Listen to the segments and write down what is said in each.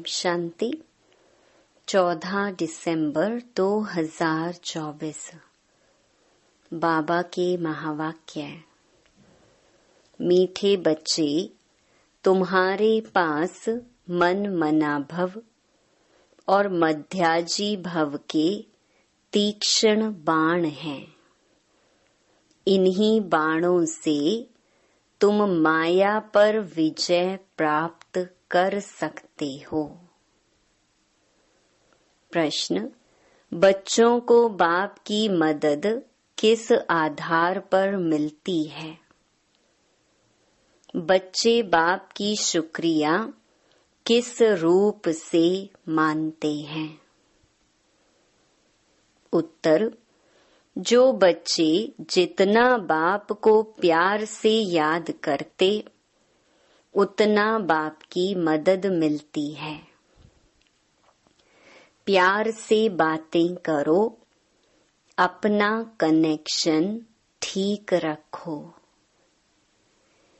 शांति। 14 दिसंबर 2024। बाबा के महावाक्य। मीठे बच्चे, तुम्हारे पास मन मना भव और मध्याजी भव के तीक्ष्ण बाण हैं। इन्हीं बाणों से तुम माया पर विजय प्राप्त कर सकते हो। प्रश्न: बच्चों को बाप की मदद किस आधार पर मिलती है? बच्चे बाप की शुक्रिया किस रूप से मानते हैं? उत्तर: जो बच्चे जितना बाप को प्यार से याद करते, उतना बाप की मदद मिलती है। प्यार से बातें करो, अपना कनेक्शन ठीक रखो।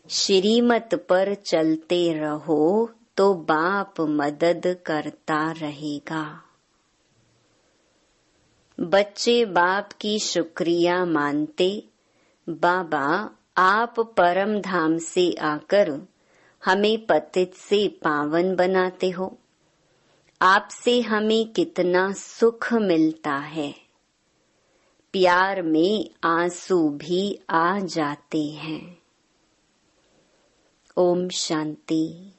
श्रीमत पर चलते रहो तो बाप मदद करता रहेगा। बच्चे बाप की शुक्रिया मानते, बाबा आप परम धाम से आकर हमें पतित से पावन बनाते हो। आपसे हमें कितना सुख मिलता है। प्यार में आंसू भी आ जाते हैं। ओम शांति।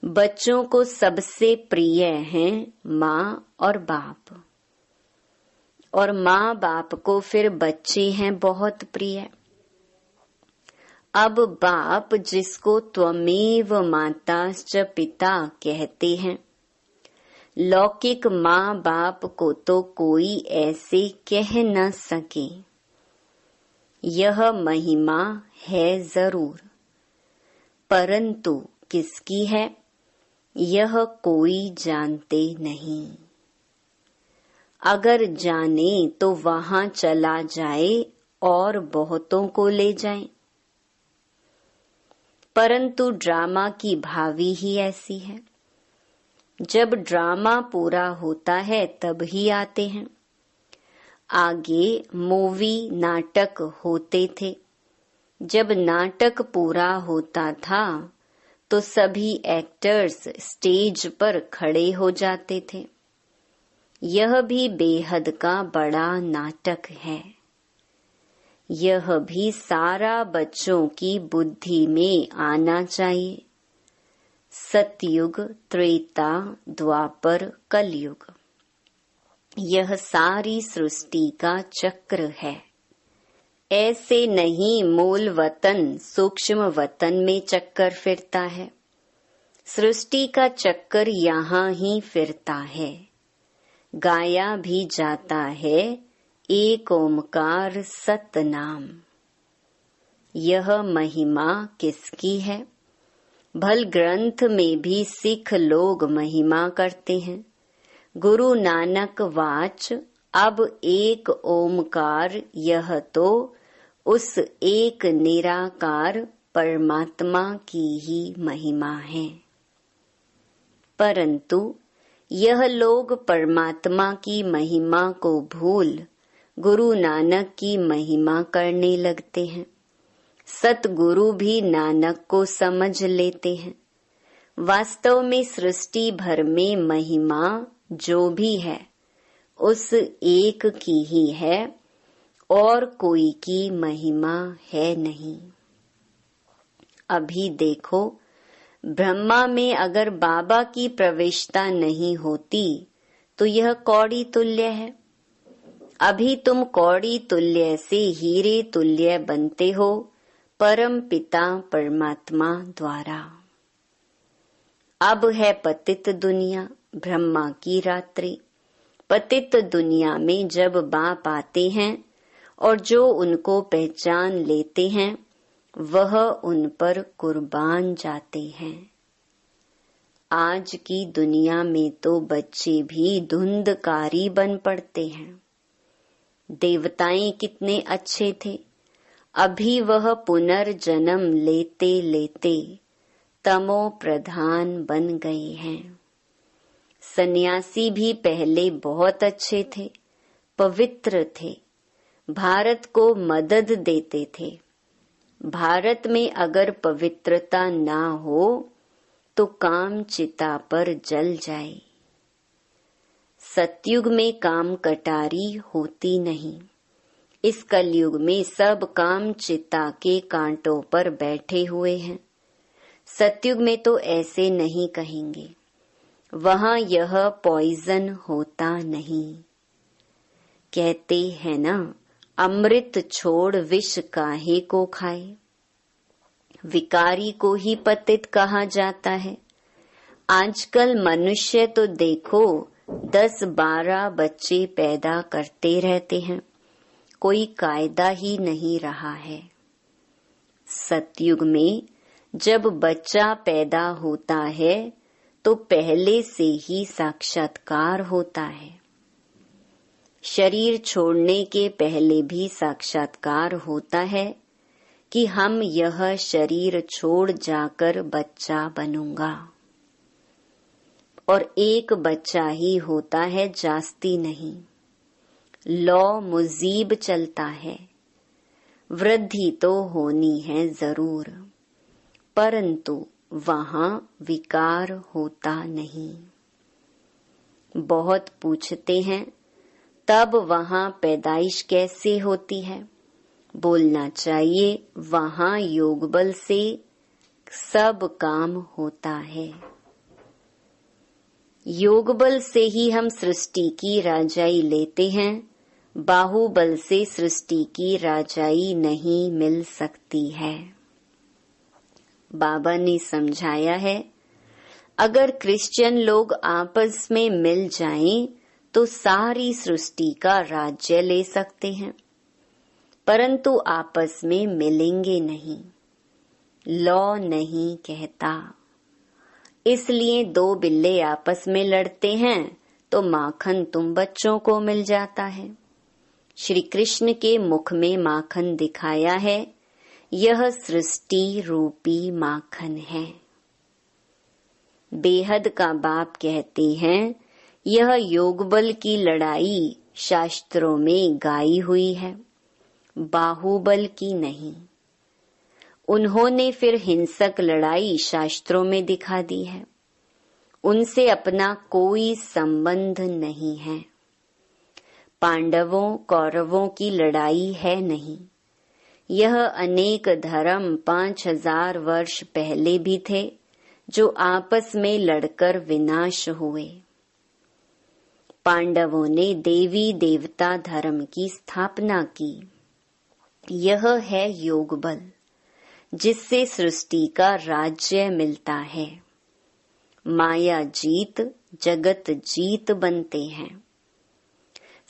बच्चों को सबसे प्रिय हैं माँ और बाप, और माँ बाप को फिर बच्चे हैं बहुत प्रिय। अब बाप जिसको त्वमेव माताश्च पिता कहते हैं, लौकिक माँ बाप को तो कोई ऐसे कह न सके। यह महिमा है जरूर, परंतु किसकी है यह कोई जानते नहीं। अगर जाने तो वहां चला जाए और बहुतों को ले जाए। परंतु ड्रामा की भावी ही ऐसी है। जब ड्रामा पूरा होता है तब ही आते हैं। आगे मूवी नाटक होते थे। जब नाटक पूरा होता था तो सभी एक्टर्स स्टेज पर खड़े हो जाते थे। यह भी बेहद का बड़ा नाटक है। यह भी सारा बच्चों की बुद्धि में आना चाहिए। सतयुग, त्रेता, द्वापर, कलयुग, यह सारी सृष्टि का चक्र है। ऐसे नहीं मूल वतन सूक्ष्म वतन में चक्कर फिरता है। सृष्टि का चक्कर यहाँ ही फिरता है। गाया भी जाता है एक ओमकार सतनाम। यह महिमा किसकी है? भल ग्रंथ में भी सिख लोग महिमा करते हैं। गुरु नानक वाच अब एक ओमकार, यह तो उस एक निराकार परमात्मा की ही महिमा है। परंतु यह लोग परमात्मा की महिमा को भूल गुरु नानक की महिमा करने लगते हैं। सतगुरु भी नानक को समझ लेते हैं। वास्तव में सृष्टि भर में महिमा जो भी है उस एक की ही है और कोई की महिमा है नहीं। अभी देखो, ब्रह्मा में अगर बाबा की प्रविष्टता नहीं होती तो यह कौड़ी तुल्य है। अभी तुम कौड़ी तुल्य से हीरे तुल्य बनते हो परम पिता परमात्मा द्वारा। अब है पतित दुनिया, ब्रह्मा की रात्रि। पतित दुनिया में जब बाप आते हैं और जो उनको पहचान लेते हैं वह उन पर कुर्बान जाते हैं। आज की दुनिया में तो बच्चे भी धुंधकारी बन पड़ते हैं। देवताएं कितने अच्छे थे, अभी वह पुनर्जन्म लेते लेते तमो प्रधान बन गए हैं। सन्यासी भी पहले बहुत अच्छे थे, पवित्र थे, भारत को मदद देते थे। भारत में अगर पवित्रता ना हो तो काम चिता पर जल जाए। सतयुग में काम कटारी होती नहीं। इस कलयुग में सब काम चिता के कांटों पर बैठे हुए हैं। सतयुग में तो ऐसे नहीं कहेंगे, वहां यह पॉइजन होता नहीं। कहते हैं ना, अमृत छोड़ विष काहे को खाए। विकारी को ही पतित कहा जाता है। आजकल मनुष्य तो देखो 10-12 बच्चे पैदा करते रहते हैं, कोई कायदा ही नहीं रहा है। सतयुग में जब बच्चा पैदा होता है तो पहले से ही साक्षात्कार होता है। शरीर छोड़ने के पहले भी साक्षात्कार होता है कि हम यह शरीर छोड़ जाकर बच्चा बनूंगा। और एक बच्चा ही होता है, जास्ती नहीं। लौ मुजीब चलता है। वृद्धि तो होनी है जरूर, परंतु वहां विकार होता नहीं। बहुत पूछते हैं, तब वहां पैदाइश कैसे होती है? बोलना चाहिए, वहां योग बल से सब काम होता है। योग बल से ही हम सृष्टि की राजाई लेते हैं। बाहुबल से सृष्टि की राजाई नहीं मिल सकती है। बाबा ने समझाया है, अगर क्रिश्चियन लोग आपस में मिल जाएं तो सारी सृष्टि का राज्य ले सकते हैं, परंतु आपस में मिलेंगे नहीं। लॉ नहीं कहता। इसलिए 2 बिल्ले आपस में लड़ते हैं तो माखन तुम बच्चों को मिल जाता है। श्री कृष्ण के मुख में माखन दिखाया है, यह सृष्टि रूपी माखन है। बेहद का बाप कहते हैं, यह योग बल की लड़ाई शास्त्रों में गाई हुई है, बाहुबल की नहीं। उन्होंने फिर हिंसक लड़ाई शास्त्रों में दिखा दी है। उनसे अपना कोई संबंध नहीं है। पांडवों कौरवों की लड़ाई है नहीं। यह अनेक धर्म 5000 वर्ष पहले भी थे जो आपस में लड़कर विनाश हुए। पांडवों ने देवी देवता धर्म की स्थापना की। यह है योग बल, जिससे सृष्टि का राज्य मिलता है। माया जीत जगत जीत बनते हैं।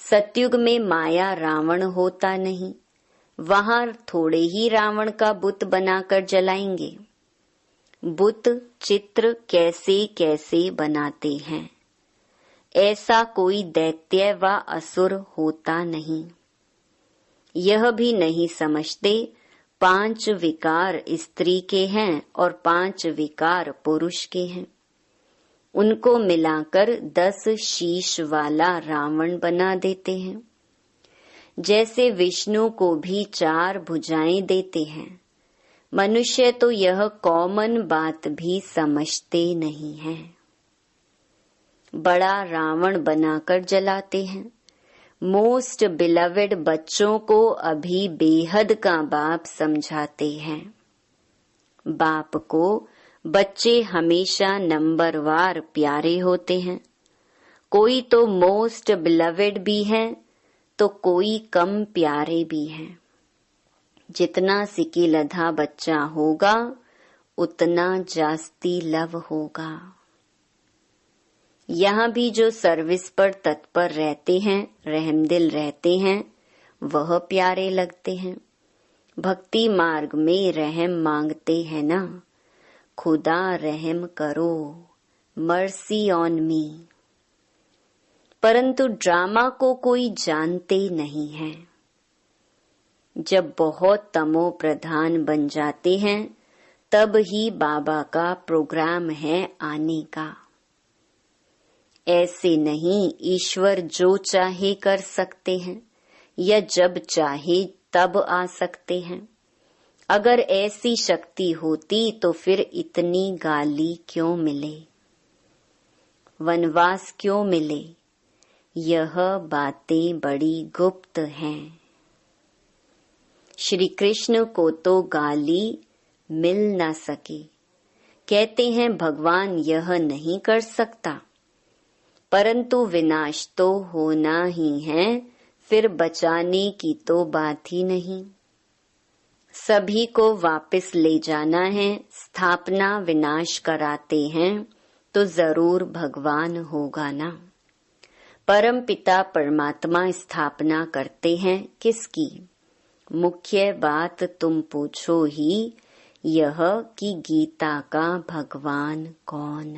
सतयुग में माया रावण होता नहीं, वहां थोड़े ही रावण का बुत बनाकर जलाएंगे। बुत चित्र कैसे कैसे बनाते हैं, ऐसा कोई दैत्य व असुर होता नहीं। यह भी नहीं समझते 5 विकार स्त्री के हैं और 5 विकार पुरुष के हैं। उनको मिलाकर 10 शीश वाला रावण बना देते हैं। जैसे विष्णु को भी 4 भुजाएं देते हैं। मनुष्य तो यह कॉमन बात भी समझते नहीं हैं। बड़ा रावण बनाकर जलाते हैं। मोस्ट बिलवेड बच्चों को अभी बेहद का बाप समझाते हैं। बाप को बच्चे हमेशा नंबरवार प्यारे होते हैं। कोई तो मोस्ट बिलवेड भी है तो कोई कम प्यारे भी हैं। जितना सिकिलधा बच्चा होगा उतना जास्ती लव होगा। यहाँ भी जो सर्विस पर तत्पर रहते हैं, रहमदिल रहते हैं, वह प्यारे लगते हैं। भक्ति मार्ग में रहम मांगते हैं ना, खुदा रहम करो, मर्सी ऑन मी। परंतु ड्रामा को कोई जानते नहीं है। जब बहुत तमो प्रधान बन जाते हैं तब ही बाबा का प्रोग्राम है आने का। ऐसे नहीं ईश्वर जो चाहे कर सकते हैं या जब चाहे तब आ सकते हैं। अगर ऐसी शक्ति होती तो फिर इतनी गाली क्यों मिले, वनवास क्यों मिले। यह बातें बड़ी गुप्त हैं। श्री कृष्ण को तो गाली मिल ना सके। कहते हैं भगवान यह नहीं कर सकता, परंतु विनाश तो होना ही है, फिर बचाने की तो बात ही नहीं। सभी को वापस ले जाना है, स्थापना विनाश कराते हैं तो जरूर भगवान होगा ना। परम पिता परमात्मा स्थापना करते हैं किसकी? मुख्य बात तुम पूछो ही यह कि गीता का भगवान कौन।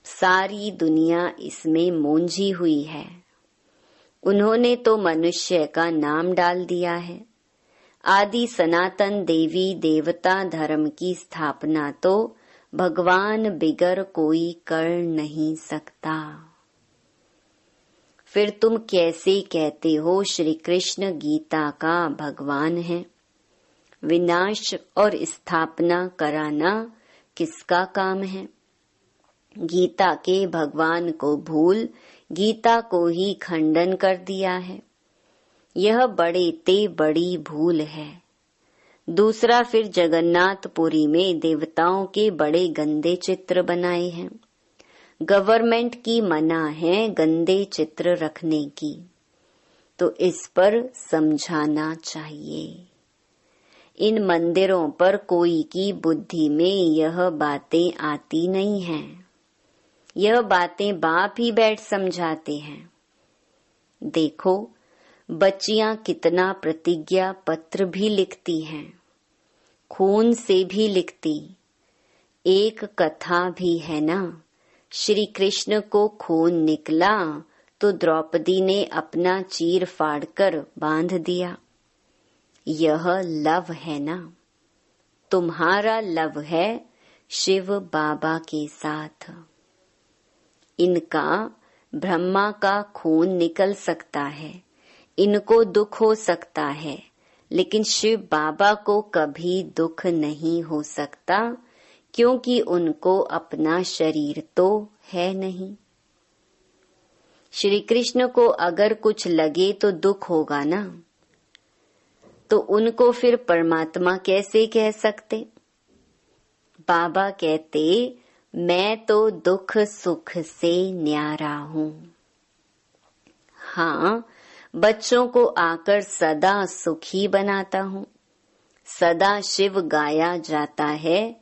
सारी दुनिया इसमें मूंझी हुई है। उन्होंने तो मनुष्य का नाम डाल दिया है। आदि सनातन देवी देवता धर्म की स्थापना तो भगवान बिगर कोई कर नहीं सकता। फिर तुम कैसे कहते हो श्री कृष्ण गीता का भगवान है? विनाश और स्थापना कराना किसका काम है? गीता के भगवान को भूल गीता को ही खंडन कर दिया है। यह बड़े ते बड़ी भूल है। दूसरा, फिर जगन्नाथपुरी में देवताओं के बड़े गंदे चित्र बनाए हैं। गवर्नमेंट की मना है गंदे चित्र रखने की, तो इस पर समझाना चाहिए। इन मंदिरों पर कोई की बुद्धि में यह बातें आती नहीं हैं। यह बातें बाप ही बैठ समझाते हैं। देखो, बच्चियां कितना प्रतिज्ञा पत्र भी लिखती हैं, खून से भी लिखती। एक कथा भी है ना, श्री कृष्ण को खून निकला तो द्रौपदी ने अपना चीर फाड़कर बांध दिया। यह लव है ना, तुम्हारा लव है शिव बाबा के साथ। इनका ब्रह्मा का खून निकल सकता है, इनको दुख हो सकता है, लेकिन शिव बाबा को कभी दुख नहीं हो सकता, क्योंकि उनको अपना शरीर तो है नहीं। श्री कृष्ण को अगर कुछ लगे तो दुख होगा ना, तो उनको फिर परमात्मा कैसे कह सकते? बाबा कहते मैं तो दुख सुख से न्यारा हूँ। हाँ, बच्चों को आकर सदा सुखी बनाता हूँ। सदा शिव गाया जाता है,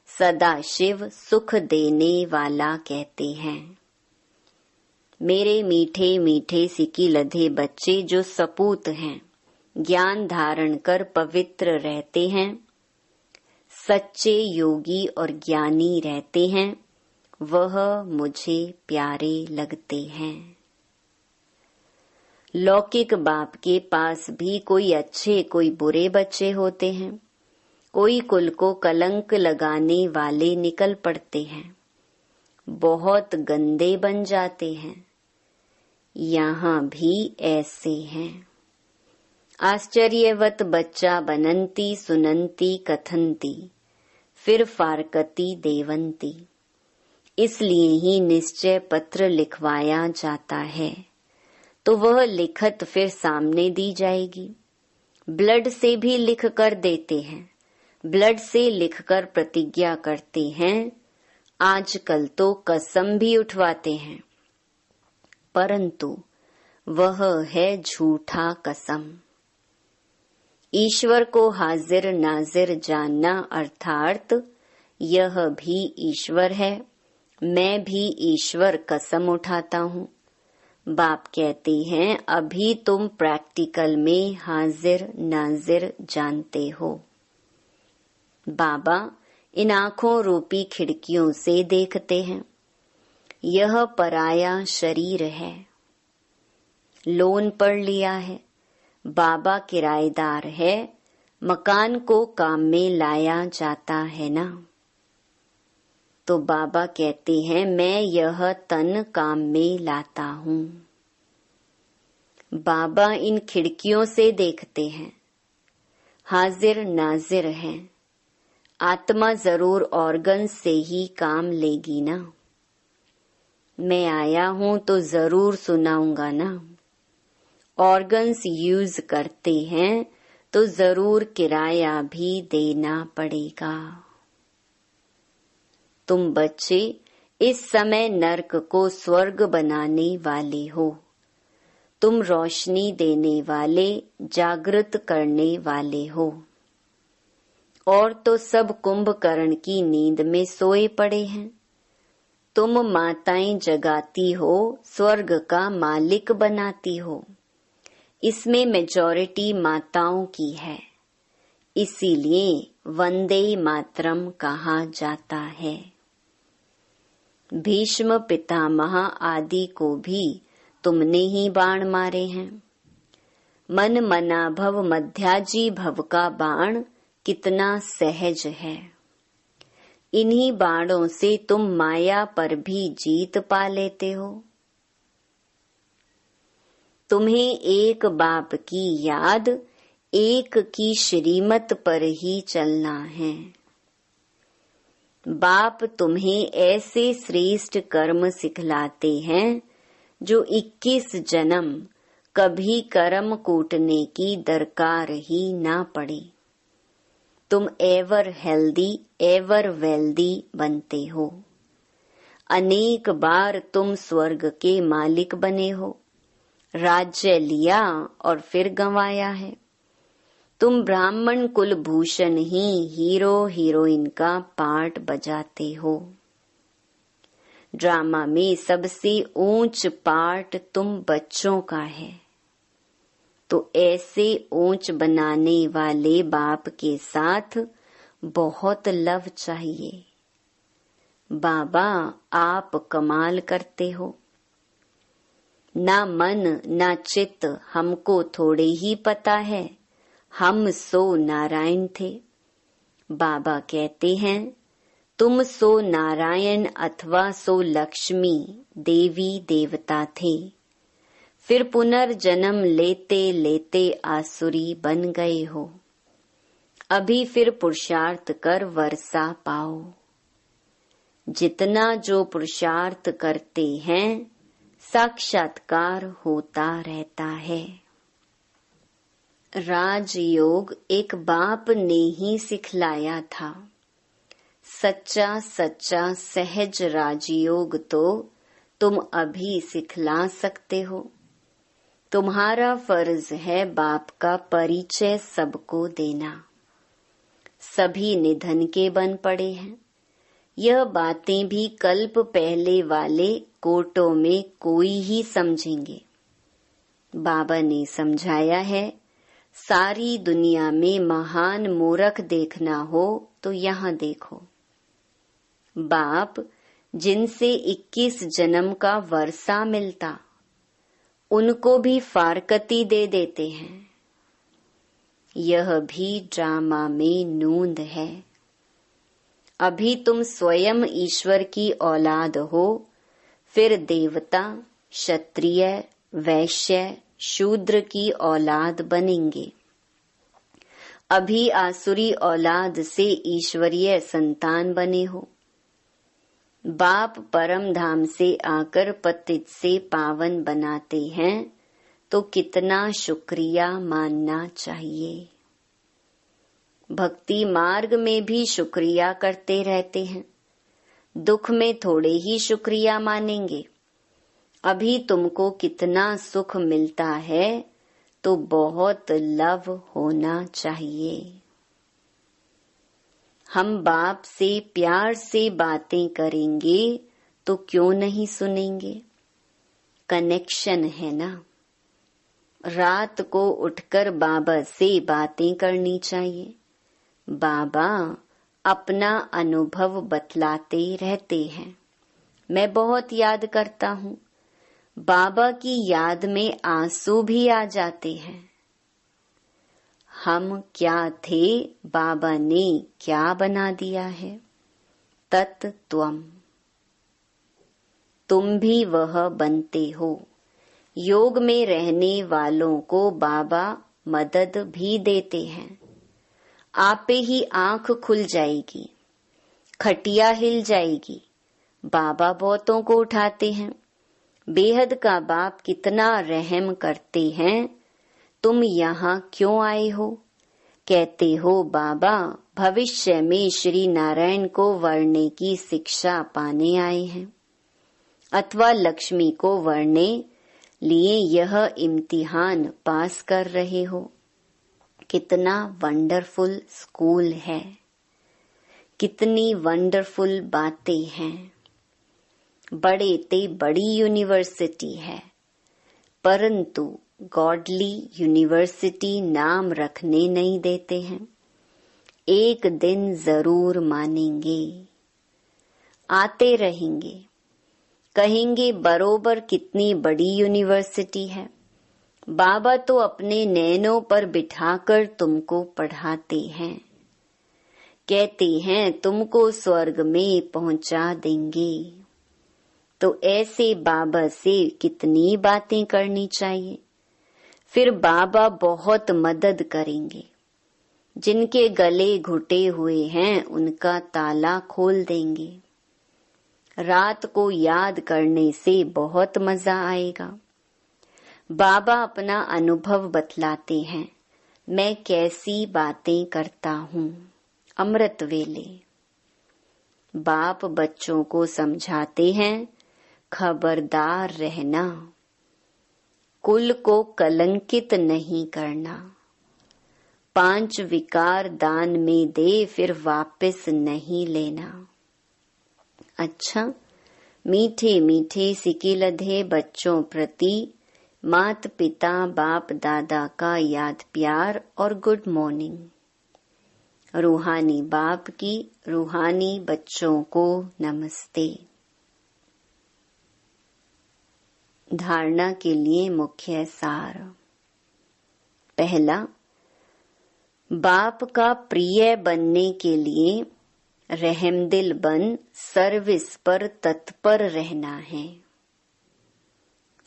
सदा शिव सुख देने वाला कहते हैं। मेरे मीठे मीठे सिकी लधे बच्चे जो सपूत हैं, ज्ञान धारण कर पवित्र रहते हैं, सच्चे योगी और ज्ञानी रहते हैं, वह मुझे प्यारे लगते हैं। लौकिक बाप के पास भी कोई अच्छे कोई बुरे बच्चे होते हैं। कोई कुल को कलंक लगाने वाले निकल पड़ते हैं, बहुत गंदे बन जाते हैं। यहाँ भी ऐसे हैं। आश्चर्यवत बच्चा बनंती सुनंती कथंती, फिर फारकती देवंती। इसलिए ही निश्चय पत्र लिखवाया जाता है, तो वह लिखत फिर सामने दी जाएगी। ब्लड से भी लिख कर देते हैं, ब्लड से लिखकर प्रतिज्ञा करते हैं। आजकल तो कसम भी उठवाते हैं, परंतु वह है झूठा कसम। ईश्वर को हाजिर नाजिर जानना अर्थात यह भी ईश्वर है, मैं भी ईश्वर कसम उठाता हूँ। बाप कहते हैं अभी तुम प्रैक्टिकल में हाजिर नाजिर जानते हो। बाबा इन आँखों रूपी खिड़कियों से देखते हैं। यह पराया शरीर है, लोन पर लिया है। बाबा किराएदार है, मकान को काम में लाया जाता है ना। तो बाबा कहते हैं मैं यह तन काम में लाता हूँ। बाबा इन खिड़कियों से देखते हैं, हाजिर नाजिर हैं। आत्मा जरूर ऑर्गन से ही काम लेगी ना। मैं आया हूँ तो जरूर सुनाऊंगा ना। ऑर्गन्स यूज करते हैं तो जरूर किराया भी देना पड़ेगा। तुम बच्चे इस समय नर्क को स्वर्ग बनाने वाले हो। तुम रोशनी देने वाले, जागृत करने वाले हो। और तो सब कुंभकर्ण की नींद में सोए पड़े हैं। तुम माताएं जगाती हो, स्वर्ग का मालिक बनाती हो। इसमें मेजॉरिटी माताओं की है, इसीलिए वंदे मातरम कहा जाता है। भीष्म पितामह आदि को भी तुमने ही बाण मारे हैं। मन मना भव मध्याजी भव का बाण कितना सहज है। इन्हीं बाणों से तुम माया पर भी जीत पा लेते हो। तुम्हें एक बाप की याद, एक की श्रीमत पर ही चलना है। बाप तुम्हें ऐसे श्रेष्ठ कर्म सिखलाते हैं जो 21 जन्म कभी कर्म कूटने की दरकार ही ना पड़े। तुम एवर हेल्दी, एवर वेल्दी बनते हो। अनेक बार तुम स्वर्ग के मालिक बने हो। राज्य लिया और फिर गंवाया है। तुम ब्राह्मण कुलभूषण ही हीरो हीरोइन का पार्ट बजाते हो। ड्रामा में सबसे ऊंच पार्ट तुम बच्चों का है। तो ऐसे ऊंच बनाने वाले बाप के साथ बहुत लव चाहिए। बाबा आप कमाल करते हो। ना मन ना चित्त हमको थोड़े ही पता है, हम सो नारायण थे। बाबा कहते हैं तुम सो नारायण अथवा सो लक्ष्मी देवी देवता थे। फिर पुनर्जन्म लेते लेते आसुरी बन गए हो। अभी फिर पुरुषार्थ कर वर्षा पाओ। जितना जो पुरुषार्थ करते हैं साक्षात्कार होता रहता है। राजयोग एक बाप ने ही सिखलाया था। सच्चा सच्चा सहज राजयोग तो तुम अभी सिखला सकते हो। तुम्हारा फर्ज है बाप का परिचय सबको देना। सभी निधन के बन पड़े हैं। यह बातें भी कल्प पहले वाले कोटों में कोई ही समझेंगे। बाबा ने समझाया है, सारी दुनिया में महान मूर्ख देखना हो तो यहाँ देखो। बाप जिनसे 21 जन्म का वर्षा मिलता, उनको भी फारकती दे देते हैं। यह भी ड्रामा में नूंद है। अभी तुम स्वयं ईश्वर की औलाद हो, फिर देवता, क्षत्रिय, वैश्य, शूद्र की औलाद बनेंगे। अभी आसुरी औलाद से ईश्वरीय संतान बने हो। बाप परम धाम से आकर पतित से पावन बनाते हैं तो कितना शुक्रिया मानना चाहिए। भक्ति मार्ग में भी शुक्रिया करते रहते हैं। दुख में थोड़े ही शुक्रिया मानेंगे। अभी तुमको कितना सुख मिलता है तो बहुत लव होना चाहिए। हम बाप से प्यार से बातें करेंगे तो क्यों नहीं सुनेंगे। कनेक्शन है ना। रात को उठकर बाबा से बातें करनी चाहिए। बाबा अपना अनुभव बतलाते रहते हैं। मैं बहुत याद करता हूँ। बाबा की याद में आंसू भी आ जाते हैं। हम क्या थे, बाबा ने क्या बना दिया है। तत् त्वम्, तुम भी वह बनते हो। योग में रहने वालों को बाबा मदद भी देते हैं। आपे ही आंख खुल जाएगी, खटिया हिल जाएगी, बाबा बहुतों को उठाते हैं। बेहद का बाप कितना रहम करते हैं। तुम यहाँ क्यों आए हो? कहते हो बाबा भविष्य में श्री नारायण को वरने की शिक्षा पाने आए हैं, अथवा लक्ष्मी को वरने लिए यह इम्तिहान पास कर रहे हो। कितना वंडरफुल स्कूल है, कितनी वंडरफुल बातें हैं। बड़े ते बड़ी यूनिवर्सिटी है, परंतु गॉडली यूनिवर्सिटी नाम रखने नहीं देते हैं। एक दिन जरूर मानेंगे, आते रहेंगे, कहेंगे बरोबर कितनी बड़ी यूनिवर्सिटी है। बाबा तो अपने नैनों पर बिठाकर तुमको पढ़ाते हैं, कहते हैं तुमको स्वर्ग में पहुंचा देंगे। तो ऐसे बाबा से कितनी बातें करनी चाहिए। फिर बाबा बहुत मदद करेंगे। जिनके गले घुटे हुए हैं उनका ताला खोल देंगे। रात को याद करने से बहुत मजा आएगा। बाबा अपना अनुभव बतलाते हैं, मैं कैसी बातें करता हूँ। अमृत वेले बाप बच्चों को समझाते हैं, खबरदार रहना, कुल को कलंकित नहीं करना। 5 विकार दान में दे, फिर वापस नहीं लेना। अच्छा, मीठे मीठे सिकिलधे बच्चों प्रति मात पिता बाप दादा का याद प्यार और गुड मॉर्निंग। रूहानी बाप की रूहानी बच्चों को नमस्ते। धारणा के लिए मुख्य सार। पहला, बाप का प्रिय बनने के लिए रहमदिल बन सर्विस पर तत्पर रहना है।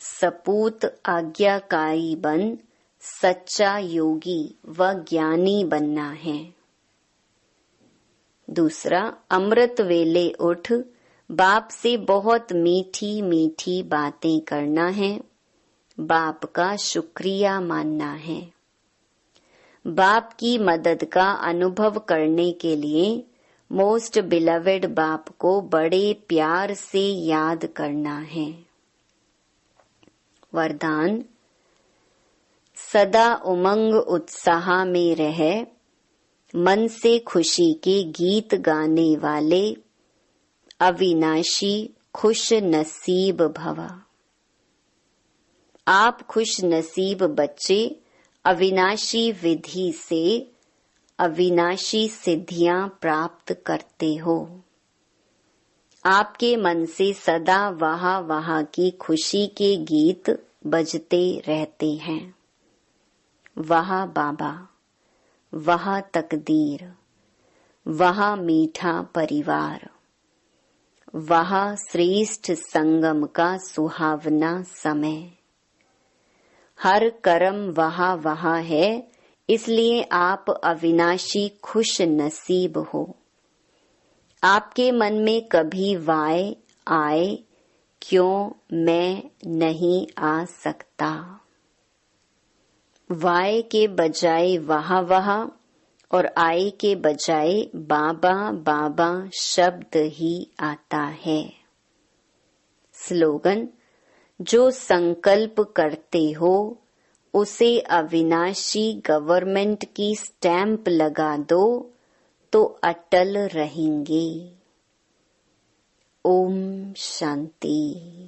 सपूत आज्ञाकारी बन सच्चा योगी व ज्ञानी बनना है। दूसरा, अमृत वेले उठ बाप से बहुत मीठी मीठी बातें करना है, बाप का शुक्रिया मानना है। बाप की मदद का अनुभव करने के लिए मोस्ट बिलवेड बाप को बड़े प्यार से याद करना है। वरदान, सदा उमंग उत्साह में रह मन से खुशी के गीत गाने वाले अविनाशी खुश नसीब भवा। आप खुश नसीब बच्चे अविनाशी विधि से अविनाशी सिद्धियां प्राप्त करते हो। आपके मन से सदा वहा वहा की खुशी के गीत बजते रहते हैं। वहा बाबा, वहा तकदीर, वहा मीठा परिवार, वहा श्रेष्ठ संगम का सुहावना समय। हर कर्म वहा वहा है, इसलिए आप अविनाशी खुश नसीब हो। आपके मन में कभी वाय आए, क्यों मैं नहीं आ सकता। वाय के बजाय वहा वहा और आय के बजाय बाबा बाबा शब्द ही आता है। स्लोगन, जो संकल्प करते हो उसे अविनाशी गवर्नमेंट की स्टैंप लगा दो तो अटल रहेंगे। ओम शांति।